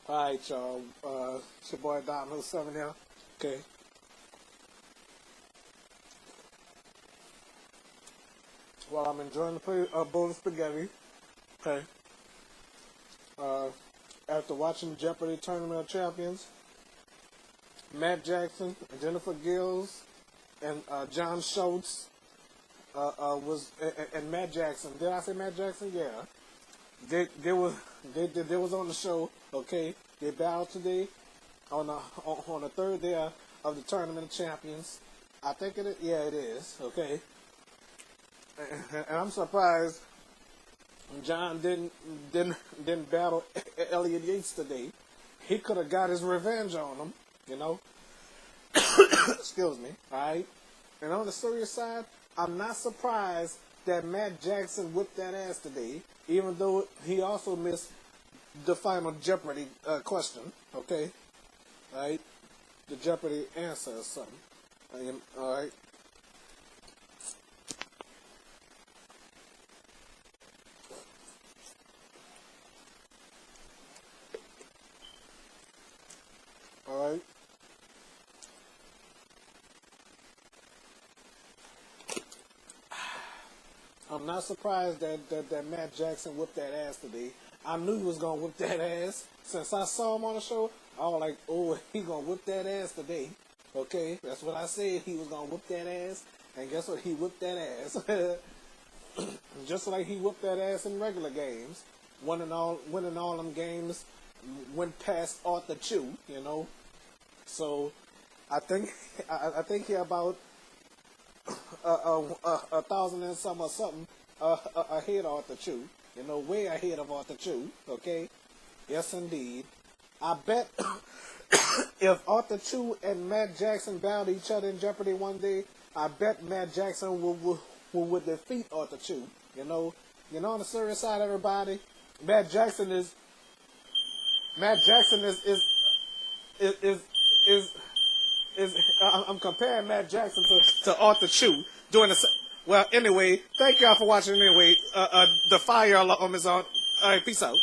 All right, y'all. It's your boy Domino 7 here. Okay. Well, I'm enjoying the play bowl of spaghetti. Okay. Uh, After watching Jeopardy Tournament of Champions, Matt Jackson, Jennifer Gills, and John Schultz and Matt Jackson. Did I say Matt Jackson? Yeah. They was on the show. Okay. They battled today on the third day of the Tournament of Champions. I think it is. Yeah, it is. Okay. And I'm surprised John didn't battle Elliot Yates today. He could have got his revenge on him, you know. Excuse me. All right. And on the serious side, I'm not surprised that Matt Jackson whipped that ass today, even though he also missed the final Jeopardy question. Okay. All right. The Jeopardy answer or something. All right. All right. I'm not surprised that Matt Jackson whipped that ass today. I knew he was going to whip that ass. Since I saw him on the show, I was like, oh, he going to whip that ass today. Okay, that's what I said. He was going to whip that ass. And guess what? He whipped that ass. Just like he whipped that ass in regular games. Winning all them games, went past Arthur Chu, you know. So I think he about a thousand and some or something ahead of Arthur Chu. You know, way ahead of Arthur Chu. Okay, yes indeed. I bet if Arthur Chu and Matt Jackson battled each other in Jeopardy one day, I bet Matt Jackson would defeat Arthur Chu. You know, on the serious side, everybody, Matt Jackson is is is I'm comparing Matt Jackson to Arthur Chu doing the. Well, anyway, thank y'all for watching. Anyway, the fire alarm is on. All right, peace out.